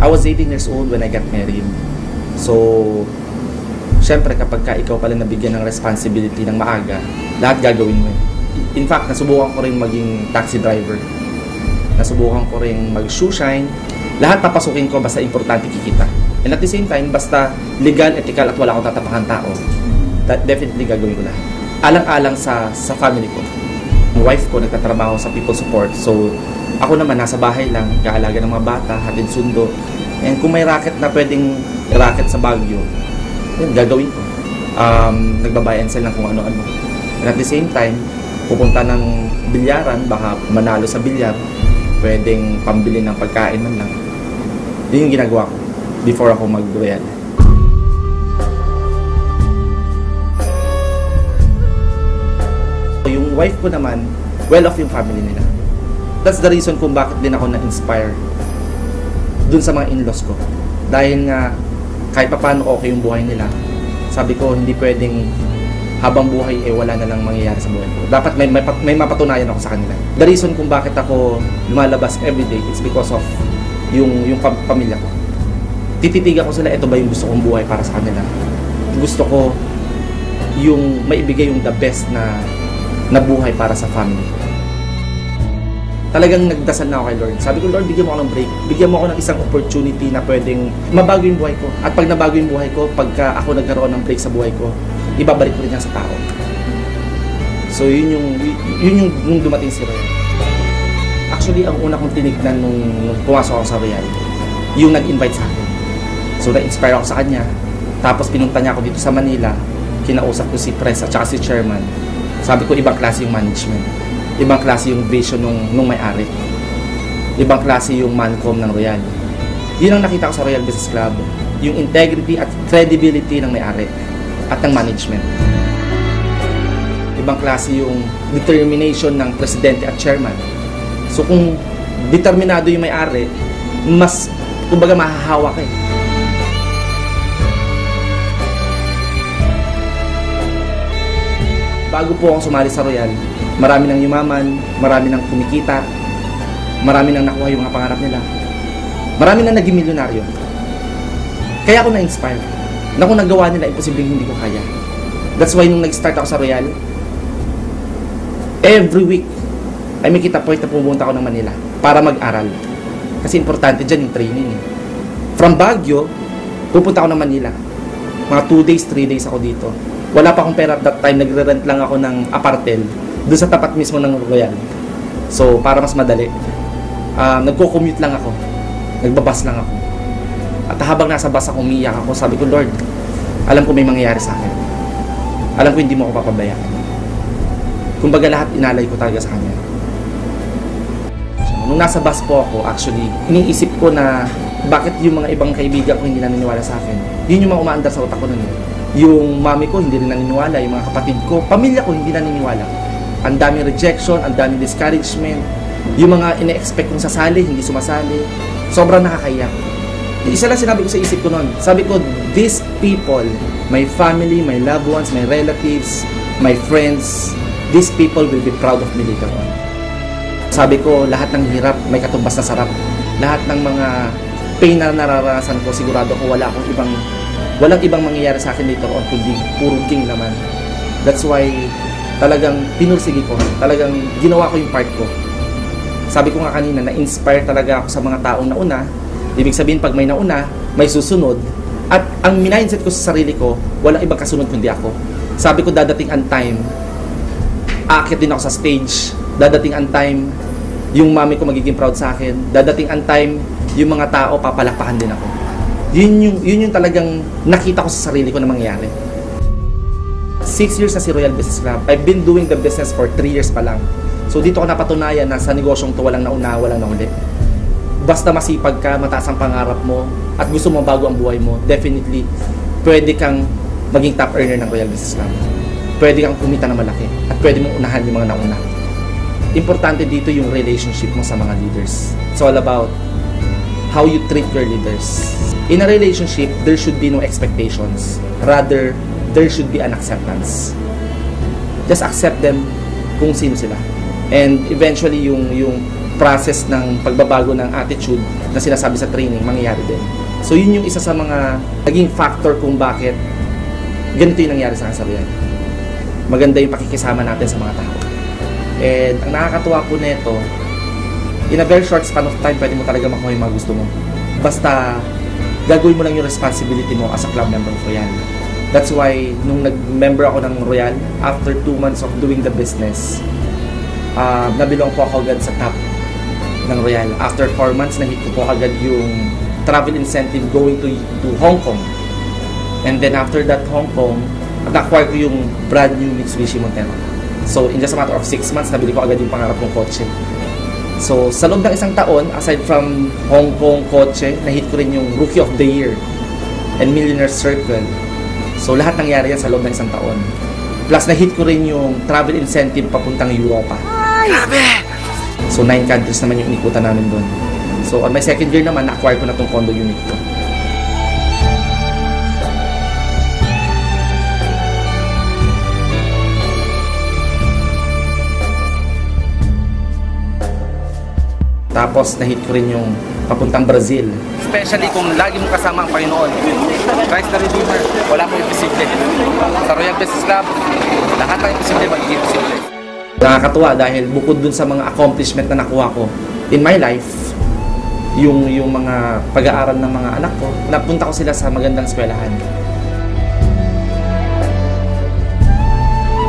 I was 18 years old when I got married. So, syempre kapag ka ikaw pala nabigyan ng responsibility ng maaga, lahat gagawin mo eh. In fact, nasubukan ko rin maging taxi driver. Nasubukan ko rin mag-shoe shine. Lahat papasukin ko basta importante kikita. And at the same time, basta legal, ethical at wala akong tatapakan tao, definitely gagawin ko lahat. Alang-alang sa family ko. Yung wife ko nagtatrabaho sa people support. So, ako naman nasa bahay lang, gaalaga ng mga bata, hatid sundo. And kung may racket na pwedeng racket sa Baguio, yun, gagawin ko. Nagbabay and sell ng kung ano-ano. And at the same time, pupunta ng bilyaran, baka manalo sa bilyar, pwedeng pambili ng pagkain man lang. Yun yung ginagawa ko before ako mag-royal. Yung wife ko naman, well-off yung family nila. That's the reason kung bakit din ako na-inspire dun sa mga in-laws ko. Dahil nga, kahit pa paano okay yung buhay nila, sabi ko, hindi pwedeng habang buhay, wala na lang mangyayari sa buhay ko. Dapat may mapatunayan ako sa kanila. The reason kung bakit ako lumalabas everyday, it's because of yung pamilya ko. Tititigan ko sila, ito ba yung gusto kong buhay para sa kanila? Gusto ko yung maibigay yung the best na buhay para sa family. Talagang nagdasal na ako kay Lord. Sabi ko, Lord, bigyan mo ako ng break. Bigyan mo ako ng isang opportunity na pwedeng mabago yung buhay ko. At pag nabago yung buhay ko, pagka ako nagkaroon ng break sa buhay ko, ibabalik ko rin yan sa tao. So, yun yung nung dumating si Royal. Actually, ang una kong tinignan nung pumasok ako sa Royal, yung nag-invite sa akin. So, na-inspire ako sa kanya. Tapos, pinunta niya ako dito sa Manila. Kinausap ko si Pres at saka si Chairman. Sabi ko, ibang klase yung management. Ibang klase yung vision nung may-ari. Ibang klase yung mancom ng Royal. Yun ang nakita ko sa Royal Business Club. Yung integrity at credibility ng may-ari at ng management. Ibang klase yung determination ng presidente at chairman. So kung determinado yung may-ari, mas, kumbaga, mahahawa ka eh. Bago po akong sumali sa Royal, marami nang yumaman, marami nang kumikita, marami nang nakuha yung mga pangarap nila. Marami nang naging milyonaryo. Kaya ako na-inspire. Na kung nagawa nila, imposibleng hindi ko kaya. That's why nung nag-start ako sa Royal, every week, ay may kita point na pumunta ako ng Manila para mag-aral. Kasi importante dyan yung training eh. From Baguio, pupunta ako ng Manila. Mga 2 days, 3 days ako dito. Wala pa akong pera at that time, nagre-rent lang ako ng apartel doon sa tapat mismo ng Royal. So, para mas madali, nagko-commute lang ako. Nagbabas lang ako. At habang nasa bus ako, umiiyak ako, sabi ko, Lord, alam ko may mangyayari sa akin. Alam ko hindi mo ako papabayaan. Kumbaga lahat inalay ko talaga sa Kanya. So, nung nasa bus po ako, actually, iniisip ko na bakit yung mga ibang kaibigan ko hindi naniniwala sa akin. Yun yung mga umaandar sa utak ko nun. Yung mami ko hindi rin naniniwala, yung mga kapatid ko, pamilya ko hindi naniniwala. Ang daming rejection, ang daming discouragement. Yung mga ine-expect kong sasali, hindi sumasali. Sobrang nakakaiyak. Isa lang sinabi ko sa isip ko noon. Sabi ko, these people, my family, my loved ones, my relatives, my friends, these people will be proud of me later on. Sabi ko, lahat ng hirap, may katumbas na sarap. Lahat ng mga pain na nararanasan ko, sigurado ko walang ibang mangyayari sa akin later on kundi puro king naman. That's why talagang pinursigi ko, talagang ginawa ko yung part ko. Sabi ko nga kanina, na-inspire talaga ako sa mga taong nauna. Ibig sabihin, pag may nauna, may susunod. At ang mindset ko sa sarili ko, walang ibang kasunod kundi ako. Sabi ko, dadating ang time, aakyat din ako sa stage. Dadating ang time, yung mami ko magiging proud sa akin. Dadating ang time, yung mga tao, papalakpakan din ako. Yun yung talagang nakita ko sa sarili ko na mangyayari. 6 years na si Royal Business Club. I've been doing the business for 3 years pa lang. So dito ko napatunayan na sa negosyong to walang nauna, walang nahuli. Basta masipag ka, mataas ang pangarap mo, at gusto mo bago ang buhay mo, definitely, pwede kang maging top earner ng Royal Business Club. Pwede kang kumita na malaki, at pwede mong unahan yung mga nauna. Importante dito yung relationship mo sa mga leaders. It's all about how you treat your leaders. In a relationship, there should be no expectations. Rather, there should be an acceptance. Just accept them kung sino sila. And eventually, yung process ng pagbabago ng attitude na sinasabi sa training, mangyayari din. So yun yung isa sa mga naging factor kung bakit ganito yung nangyari sa akin sa Royal. Maganda yung pakikisama natin sa mga tao. And ang nakakatuwa po nito, in a very short span of time, pwede mo talaga makuha yung mga gusto mo. Basta gagawin mo lang yung responsibility mo as a club member of Royal. That's why, nung nag-member ako ng Royal, after 2 months of doing the business, nabilong po ako agad sa top ng Royal. After 4 months, nahit ko po agad yung travel incentive going to Hong Kong. And then after that Hong Kong, na-acquire ko yung brand new Mitsubishi Montero. So in just a matter of 6 months, nabili ko agad yung pangarap kong kotse. So sa loob ng isang taon, aside from Hong Kong kotse, nahit ko rin yung Rookie of the Year and Millionaire Circle. So lahat nangyari yan sa loob ng isang taon. Plus na-hit ko rin yung travel incentive papuntang Europa. Grabe! So 9 countries naman yung inikutan namin doon. So on my second year naman, na-acquire ko na tong condo unit ko. Tapos na-hit ko rin yung papuntang Brazil. Especially kung lagi mong kasama ang Panginoon. Christ the Redeemer, wala mong imposible. Sa Royal Business Club, lahat ng imposible magiging posible. Nakakatuwa dahil bukod dun sa mga accomplishment na nakuha ko in my life, yung mga pag-aaral ng mga anak ko, napunta ko sila sa magandang eskwelahan.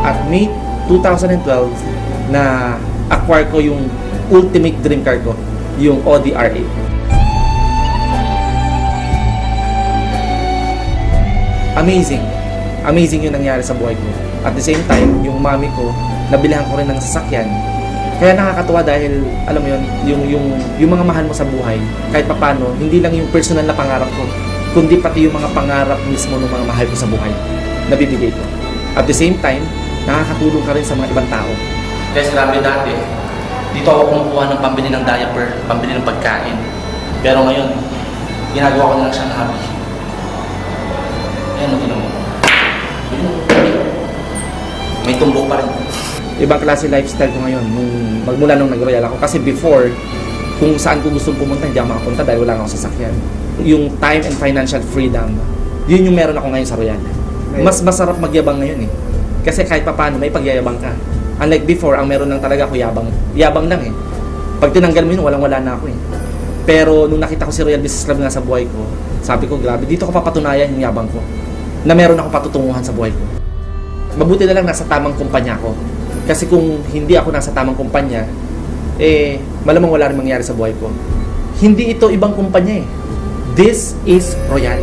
At May 2012, na acquire ko yung ultimate dream car ko, yung Audi R8. Amazing yung nangyari sa buhay ko. At the same time, yung mami ko, nabilihan ko rin ng sasakyan. Kaya nakakatuwa dahil, alam mo yun, yung mga mahal mo sa buhay, kahit papano, hindi lang yung personal na pangarap ko, kundi pati yung mga pangarap mismo ng mga mahal ko sa buhay, nabibigay ko. At the same time, nakakatulong ka rin sa mga ibang tao. Guys, grabe dati. Dito ako kumukuha ng pambili ng diaper, pambili ng pagkain. Pero ngayon, ginagawa ko na lang siyang hobby. Ayan, tignan mo. May tumbok pa rin. Ibang klase lifestyle ko ngayon, magmula nung nag-royal ako. Kasi before, kung saan ko gustong pumunta, hindi ako makapunta dahil wala akong sasakyan. Yung time and financial freedom, yun yung meron ako ngayon sa Royal. Mas masarap magyabang ngayon eh. Kasi kahit papano, may pagyayabang ka. Unlike before, ang meron lang talaga ako yabang. Yabang lang eh. Pag tinanggal mo yun, walang-wala na ako eh. Pero nung nakita ko si Royal Business Club nga sa buhay ko, sabi ko, grabe, dito ko papatunayan yung yabang ko. Na meron ako patutunguhan sa buhay ko. Mabuti na lang nasa tamang kumpanya ko. Kasi kung hindi ako nasa tamang kumpanya, malamang wala rin mangyari sa buhay ko. Hindi ito ibang kumpanya eh. This is Royal.